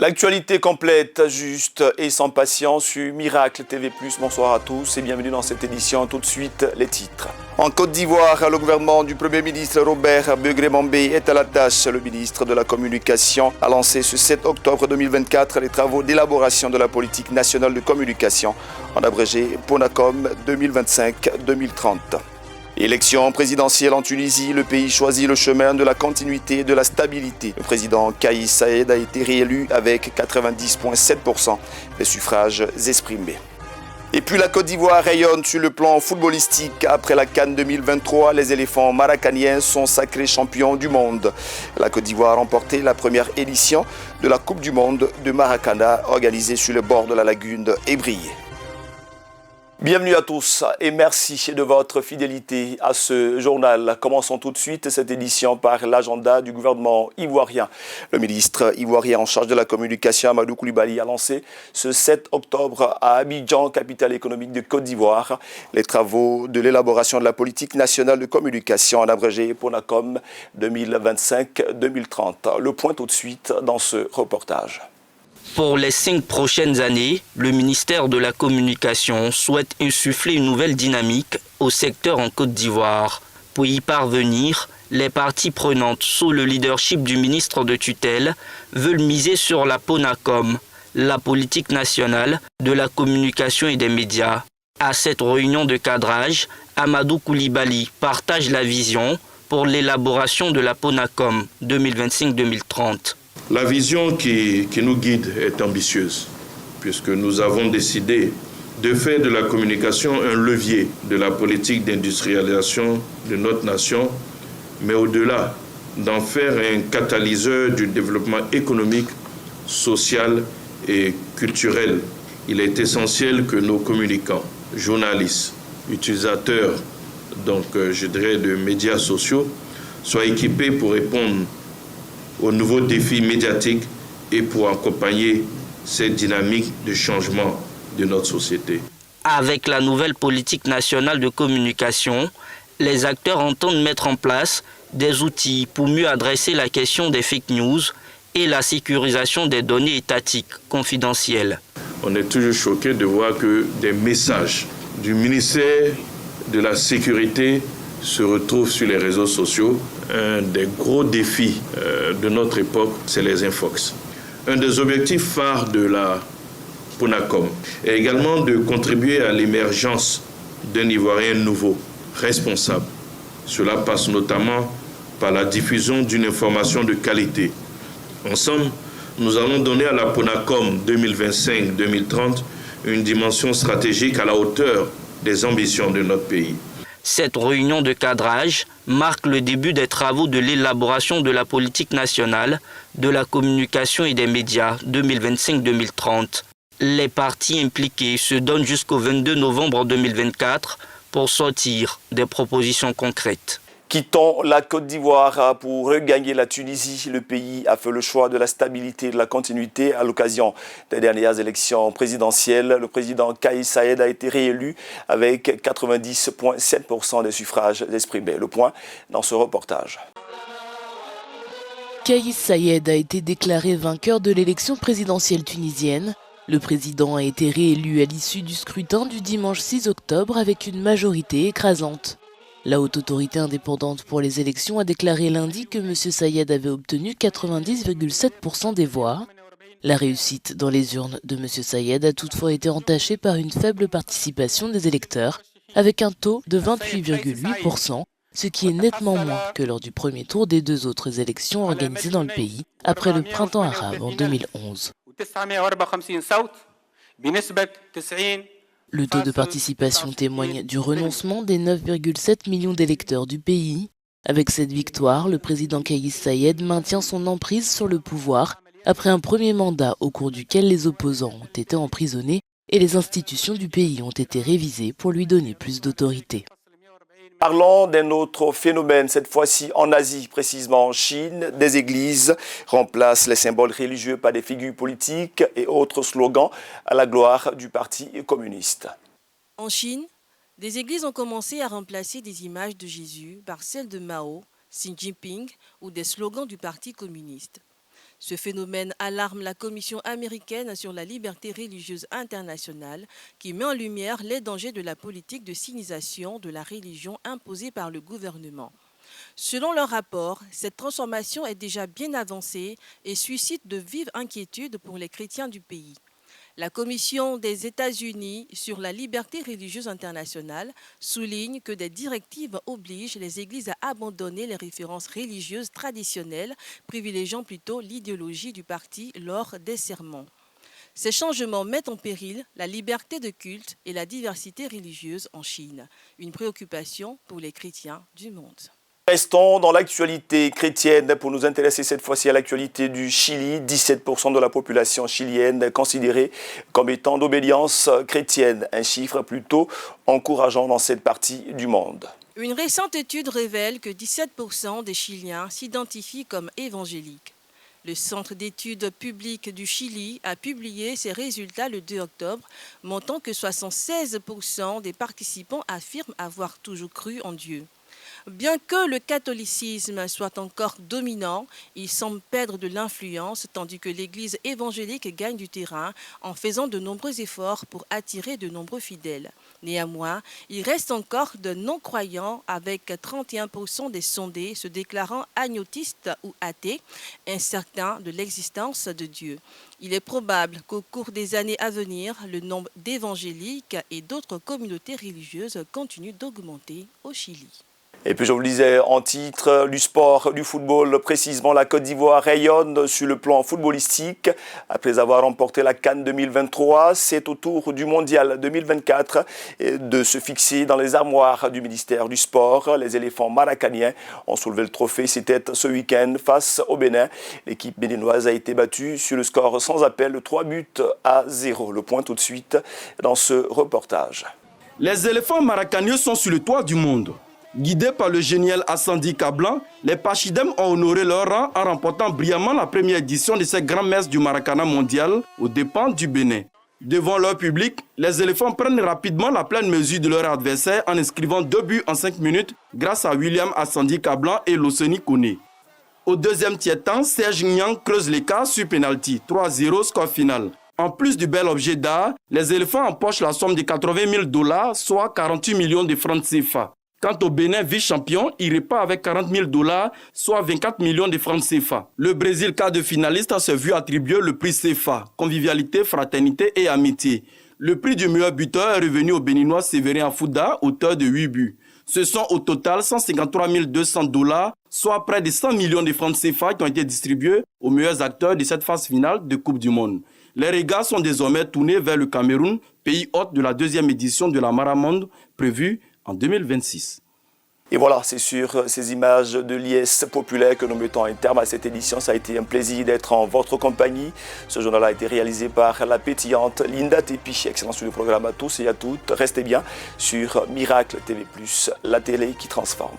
L'actualité complète, juste et sans patience sur Miracle TV+. Bonsoir à tous et bienvenue dans cette édition. Tout de suite, les titres. En Côte d'Ivoire, le gouvernement du Premier ministre Robert Begré-Mambé est à la tâche. Le ministre de la Communication a lancé ce 7 octobre 2024 les travaux d'élaboration de la politique nationale de communication, en abrégé PONACOM 2025-2030. Élection présidentielle en Tunisie, le pays choisit le chemin de la continuité et de la stabilité. Le président Kais Saied a été réélu avec 90,7% des suffrages exprimés. Et puis la Côte d'Ivoire rayonne sur le plan footballistique. Après la CAN 2023, les éléphants maracaniens sont sacrés champions du monde. La Côte d'Ivoire a remporté la première édition de la Coupe du monde de Maracana organisée sur le bord de la lagune Ébrié. Bienvenue à tous et merci de votre fidélité à ce journal. Commençons tout de suite cette édition par l'agenda du gouvernement ivoirien. Le ministre ivoirien en charge de la communication, Amadou Koulibaly, a lancé ce 7 octobre à Abidjan, capitale économique de Côte d'Ivoire, les travaux de l'élaboration de la politique nationale de communication, en abrégé PONACOM 2025-2030. Le point tout de suite dans ce reportage. Pour les 5 prochaines années, le ministère de la Communication souhaite insuffler une nouvelle dynamique au secteur en Côte d'Ivoire. Pour y parvenir, les parties prenantes, sous le leadership du ministre de tutelle, veulent miser sur la PONACOM, la politique nationale de la communication et des médias. À cette réunion de cadrage, Amadou Koulibaly partage la vision pour l'élaboration de la PONACOM 2025-2030. La vision qui nous guide est ambitieuse, puisque nous avons décidé de faire de la communication un levier de la politique d'industrialisation de notre nation, mais au-delà, d'en faire un catalyseur du développement économique, social et culturel. Il est essentiel que nos communicants, journalistes, utilisateurs, de médias sociaux, soient équipés pour répondre aux nouveaux défis médiatiques et pour accompagner cette dynamique de changement de notre société. Avec la nouvelle politique nationale de communication, les acteurs entendent mettre en place des outils pour mieux adresser la question des fake news et la sécurisation des données étatiques confidentielles. On est toujours choqué de voir que des messages du ministère de la Sécurité se retrouvent sur les réseaux sociaux. Un des gros défis de notre époque, c'est les infox. Un des objectifs phares de la PONACOM est également de contribuer à l'émergence d'un Ivoirien nouveau, responsable. Cela passe notamment par la diffusion d'une information de qualité. Ensemble, nous allons donner à la PONACOM 2025-2030 une dimension stratégique à la hauteur des ambitions de notre pays. Cette réunion de cadrage marque le début des travaux de l'élaboration de la politique nationale de la communication et des médias 2025-2030. Les parties impliquées se donnent jusqu'au 22 novembre 2024 pour sortir des propositions concrètes. Quittons la Côte d'Ivoire pour regagner la Tunisie. Le pays a fait le choix de la stabilité et de la continuité à l'occasion des dernières élections présidentielles. Le président Kais Saied a été réélu avec 90,7% des suffrages exprimés. Le point dans ce reportage. Kais Saied a été déclaré vainqueur de l'élection présidentielle tunisienne. Le président a été réélu à l'issue du scrutin du dimanche 6 octobre avec une majorité écrasante. La haute autorité indépendante pour les élections a déclaré lundi que M. Saied avait obtenu 90,7% des voix. La réussite dans les urnes de M. Saied a toutefois été entachée par une faible participation des électeurs, avec un taux de 28,8%, ce qui est nettement moins que lors du premier tour des 2 autres élections organisées dans le pays après le printemps arabe en 2011. Le taux de participation témoigne du renoncement des 9,7 millions d'électeurs du pays. Avec cette victoire, le président Kais Saied maintient son emprise sur le pouvoir après un premier mandat au cours duquel les opposants ont été emprisonnés et les institutions du pays ont été révisées pour lui donner plus d'autorité. Parlons d'un autre phénomène, cette fois-ci en Asie, précisément en Chine. Des églises remplacent les symboles religieux par des figures politiques et autres slogans à la gloire du Parti communiste. En Chine, des églises ont commencé à remplacer des images de Jésus par celles de Mao, Xi Jinping ou des slogans du Parti communiste. Ce phénomène alarme la Commission américaine sur la liberté religieuse internationale qui met en lumière les dangers de la politique de sinisation de la religion imposée par le gouvernement. Selon leur rapport, cette transformation est déjà bien avancée et suscite de vives inquiétudes pour les chrétiens du pays. La Commission des États-Unis sur la liberté religieuse internationale souligne que des directives obligent les églises à abandonner les références religieuses traditionnelles, privilégiant plutôt l'idéologie du parti lors des sermons. Ces changements mettent en péril la liberté de culte et la diversité religieuse en Chine, une préoccupation pour les chrétiens du monde. Restons dans l'actualité chrétienne pour nous intéresser cette fois-ci à l'actualité du Chili. 17% de la population chilienne considérée comme étant d'obédience chrétienne, un chiffre plutôt encourageant dans cette partie du monde. Une récente étude révèle que 17% des Chiliens s'identifient comme évangéliques. Le Centre d'études publiques du Chili a publié ses résultats le 2 octobre, montrant que 76% des participants affirment avoir toujours cru en Dieu. Bien que le catholicisme soit encore dominant, il semble perdre de l'influence tandis que l'Église évangélique gagne du terrain en faisant de nombreux efforts pour attirer de nombreux fidèles. Néanmoins, il reste encore de non-croyants avec 31% des sondés se déclarant agnotistes ou athées, incertains de l'existence de Dieu. Il est probable qu'au cours des années à venir, le nombre d'évangéliques et d'autres communautés religieuses continue d'augmenter au Chili. Et puis je vous le disais en titre, du sport, du football, précisément la Côte d'Ivoire rayonne sur le plan footballistique. Après avoir remporté la CAN 2023, c'est au tour du Mondial 2024 de se fixer dans les armoires du ministère du Sport. Les éléphants maracaniens ont soulevé le trophée. C'était ce week-end face au Bénin. L'équipe béninoise a été battue sur le score sans appel de 3-0. Le point tout de suite dans ce reportage. Les éléphants maracaniens sont sur le toit du monde. Guidés par le génial Assandi Kablan, les Pachidem ont honoré leur rang en remportant brillamment la première édition de cette grande messe du Maracana mondial aux dépens du Bénin. Devant leur public, les éléphants prennent rapidement la pleine mesure de leur adversaire en inscrivant 2 buts en 5 minutes grâce à William Assandi Kablan et Loseni Kone. Au deuxième tiers-temps, Serge Nyang creuse l'écart sur penalty, 3-0 score final. En plus du bel objet d'art, les éléphants empochent la somme de $80 000, soit 48 millions de francs CFA. Quant au Bénin vice-champion, il repart avec $40 000, soit 24 millions de francs CFA. Le Brésil, quart de finaliste, s'est vu attribuer le prix CFA, convivialité, fraternité et amitié. Le prix du meilleur buteur est revenu au Béninois Séverin Afouda, auteur de 8 buts. Ce sont au total $153 200, soit près de 100 millions de francs CFA qui ont été distribués aux meilleurs acteurs de cette phase finale de Coupe du Monde. Les regards sont désormais tournés vers le Cameroun, pays hôte de la 2e édition de la Maramonde prévue en 2026. Et voilà, c'est sur ces images de liesse populaire que nous mettons un terme à cette édition. Ça a été un plaisir d'être en votre compagnie. Ce journal a été réalisé par la pétillante Linda Tepi. Excellent sur le programme à tous et à toutes. Restez bien sur Miracle TV+, la télé qui transforme.